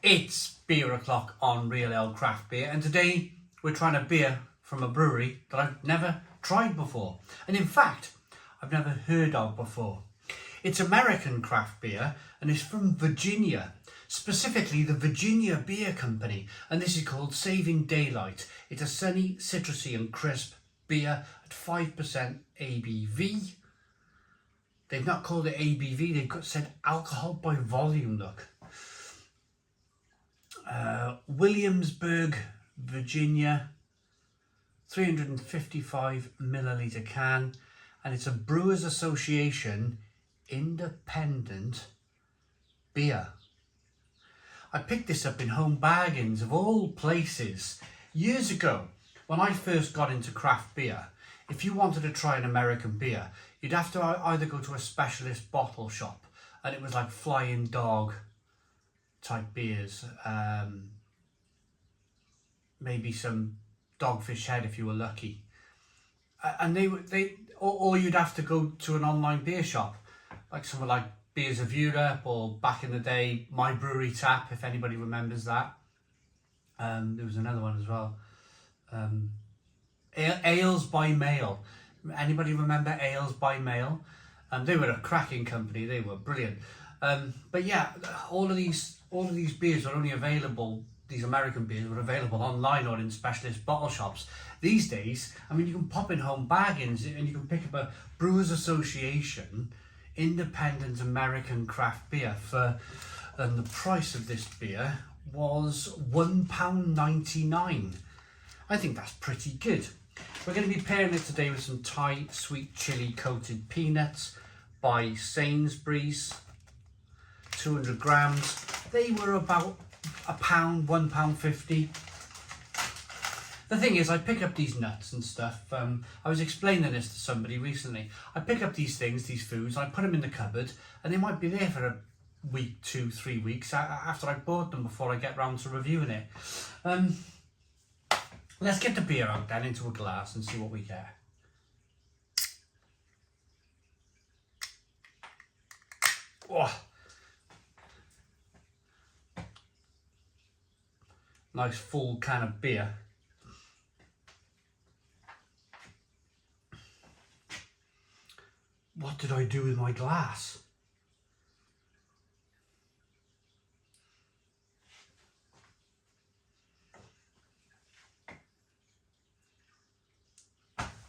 It's beer o'clock on Real Ale Craft Beer, and today we're trying a beer from a brewery that I've never tried before, and in fact I've never heard of before. It's American craft beer and it's from Virginia, specifically the Virginia Beer Company, and this is called Saving Daylight. It's a sunny, citrusy and crisp beer at 5% ABV. They've not called it ABV, they've said alcohol by volume, look. Williamsburg, Virginia, 355 milliliter can, and it's a Brewers Association independent beer. I picked this up in Home Bargains of all places years ago when I first got into craft beer. If you wanted to try an American beer, you'd have to either go to a specialist bottle shop, and it was like Flying Dog type beers, maybe some Dogfish Head if you were lucky, and or you'd have to go to an online beer shop like somewhere like Beers of Europe, or back in the day My Brewery Tap, if anybody remembers that. There was another one as well, Ales by Mail. Anybody remember Ales by Mail? They were a cracking company, they were brilliant. But yeah, all of these beers are only available, these American beers were available online or in specialist bottle shops. These days, I mean, you can pop in Home Bargains and you can pick up a Brewers Association independent American craft beer and the price of this beer was £1.99. I think that's pretty good. We're going to be pairing it today with some Thai sweet chili coated peanuts by Sainsbury's, 200 grams. They were about £1, £1.50. The thing is, I pick up these nuts and stuff. I was explaining this to somebody recently. I pick up these things, these foods, and I put them in the cupboard, and they might be there for a week, 2, 3 weeks after I bought them, before I get round to reviewing it. Let's get the beer out then into a glass and see what we get. Oh. Nice full can of beer. What did I do with my glass?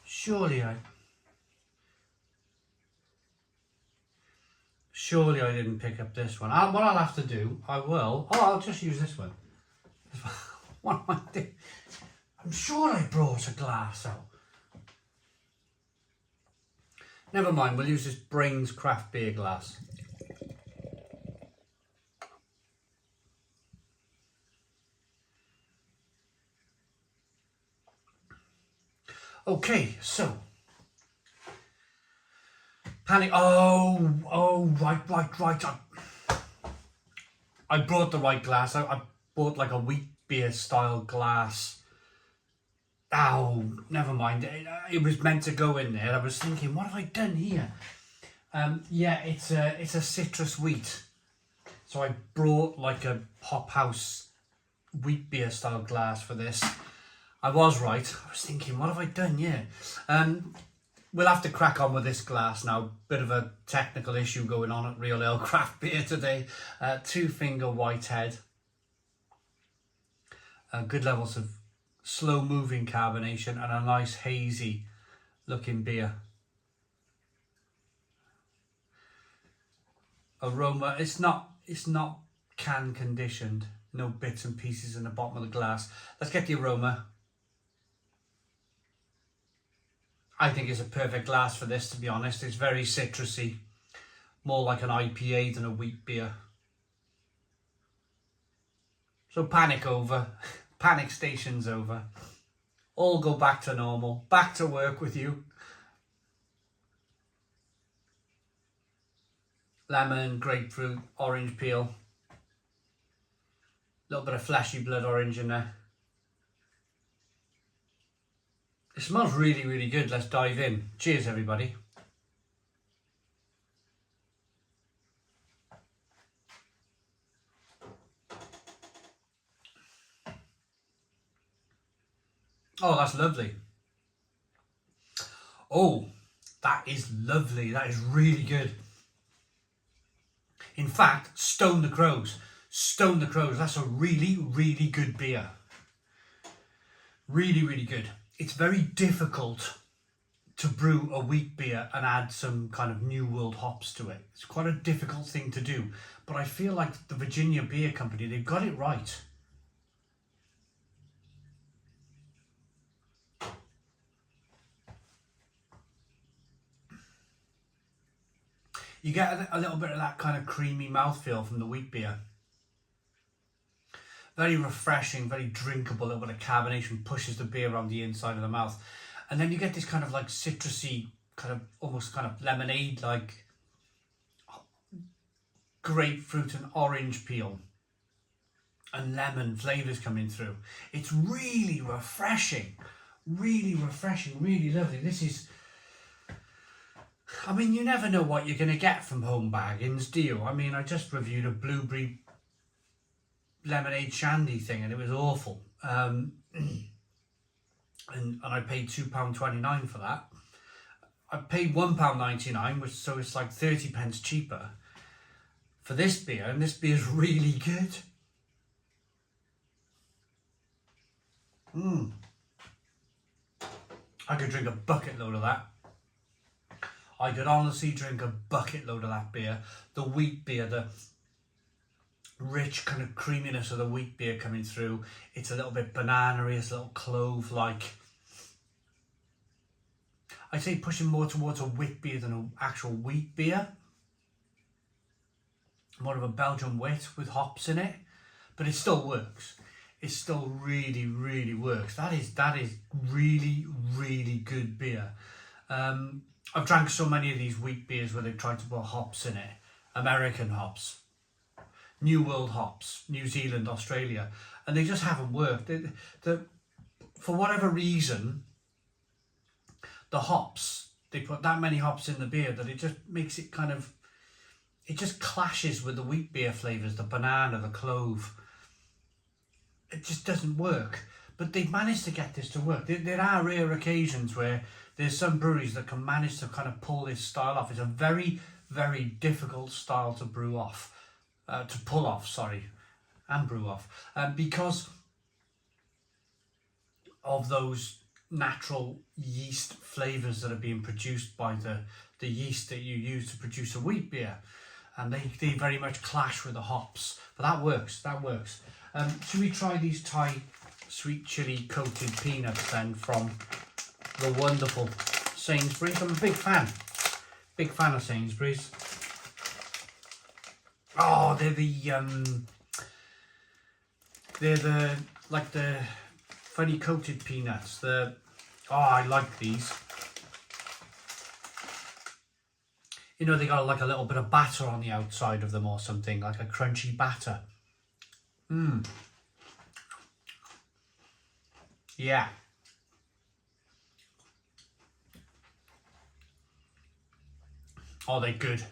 Surely I didn't pick up this one. What I'll have to do, I'll just use this one. What am I doing? I'm sure I brought a glass out. Never mind, we'll use this Brains craft beer glass. Okay, so panic. Right. I brought the right glass. I bought like a wheat beer style glass. Oh, never mind. It was meant to go in there. I was thinking, what have I done here? Yeah, it's a citrus wheat. So I brought like a Hop House wheat beer style glass for this. I was right. I was thinking, what have I done? Yeah. We'll have to crack on with this glass now. Bit of a technical issue going on at Real Ale Craft Beer today. 2-finger whitehead. Good levels of slow moving carbonation and a nice hazy looking beer. Aroma, it's not can conditioned. No bits and pieces in the bottom of the glass. Let's get the aroma. I think it's a perfect glass for this, to be honest. It's very citrusy, more like an IPA than a wheat beer. So panic over, panic station's over. All go back to normal, back to work with you. Lemon, grapefruit, orange peel. A little bit of fleshy blood orange in there. It smells really, really good. Let's dive in. Cheers, everybody. Oh, that's lovely. Oh, that is lovely. That is really good. In fact, Stone the Crows. Stone the Crows. That's a really, really good beer. Really, really good. It's very difficult to brew a wheat beer and add some kind of New World hops to it. It's quite a difficult thing to do. But I feel like the Virginia Beer Company, they've got it right. You get a little bit of that kind of creamy mouthfeel from the wheat beer. Very refreshing, very drinkable, a little bit of carbonation pushes the beer around the inside of the mouth. And then you get this kind of like citrusy, kind of almost kind of lemonade like grapefruit and orange peel and lemon flavours coming through. It's really refreshing, really lovely. This is, I mean, you never know what you're going to get from Home Bargains, do you? I mean, I just reviewed a blueberry lemonade shandy thing and it was awful. And I paid £2.29 for that. I paid £1.99, which so it's like 30 pence cheaper for this beer, and this beer is really good. I could drink a bucket load of that. I could honestly drink a bucket load of that beer. The wheat beer, the rich kind of creaminess of the wheat beer coming through. It's a little bit banana-y, it's a little clove-like. I'd say pushing more towards a wheat beer than an actual wheat beer. More of a Belgian wit with hops in it, but it still works. It still really, really works. That is really, really good beer. I've drank so many of these wheat beers where they've tried to put hops in it. American hops, New World hops, New Zealand, Australia, and they just haven't worked. For whatever reason, the hops, they put that many hops in the beer that it just makes it kind of, it just clashes with the wheat beer flavours, the banana, the clove. It just doesn't work. But they've managed to get this to work. There are rare occasions where there's some breweries that can manage to kind of pull this style off. It's a very, very difficult style to brew off, to pull off, sorry, and brew off, because of those natural yeast flavours that are being produced by the yeast that you use to produce a wheat beer. And they very much clash with the hops. But that works. Should we try these Thai sweet chili coated peanuts then from the wonderful Sainsbury's? I'm a big fan of Sainsbury's. Oh, they're the like the funny coated peanuts. I like these. You know, they got like a little bit of batter on the outside of them or something, like a crunchy batter. Yeah. Oh, they're good.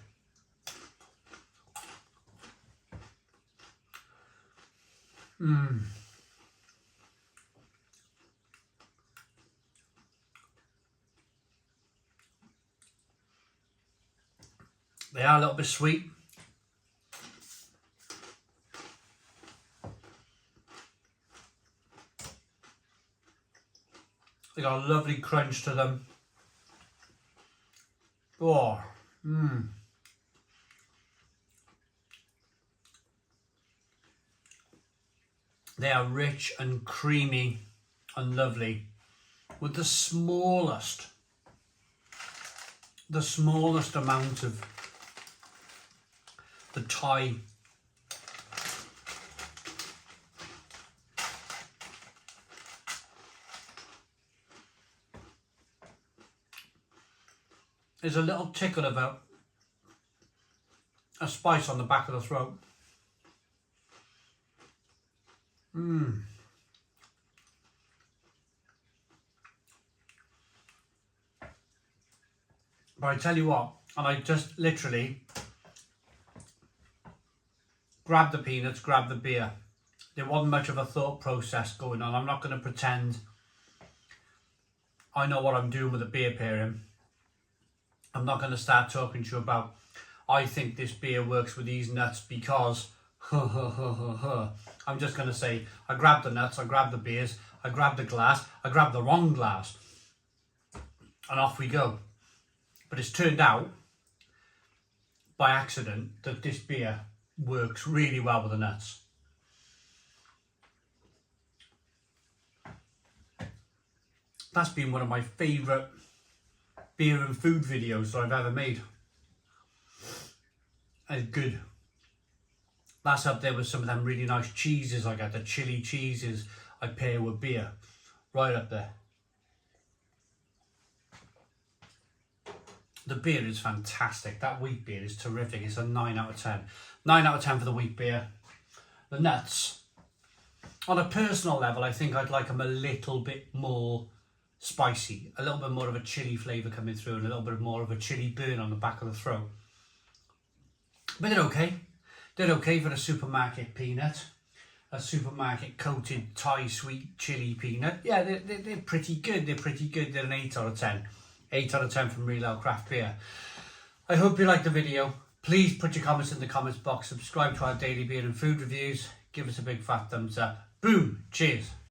They are a little bit sweet. They got a lovely crunch to them. Oh, They are rich and creamy and lovely with the smallest amount of the Thai there's a little tickle of a spice on the back of the throat. But I tell you what, and I just literally grabbed the peanuts, grabbed the beer. There wasn't much of a thought process going on. I'm not going to pretend I know what I'm doing with a beer pairing. I'm not going to start talking to you about, I think this beer works with these nuts because, I'm just going to say, I grabbed the nuts, I grabbed the beers, I grabbed the glass, I grabbed the wrong glass, and off we go. But it's turned out, by accident, that this beer works really well with the nuts. That's been one of my favourite beer and food videos that I've ever made. It's good. That's up there with some of them really nice cheeses I got. The chili cheeses I pair with beer. Right up there. The beer is fantastic. That wheat beer is terrific. It's a 9 out of 10. 9 out of 10 for the wheat beer. The nuts. On a personal level, I think I'd like them a little bit more spicy, a little bit more of a chili flavour coming through, and a little bit more of a chili burn on the back of the throat. But they're okay. They're okay for a supermarket peanut, a supermarket coated Thai sweet chili peanut. Yeah, they're pretty good. They're pretty good. They're an 8 out of 10. 8 out of 10 from Real Ale Craft Beer. I hope you liked the video. Please put your comments in the comments box. Subscribe to our daily beer and food reviews. Give us a big fat thumbs up. Boom. Cheers.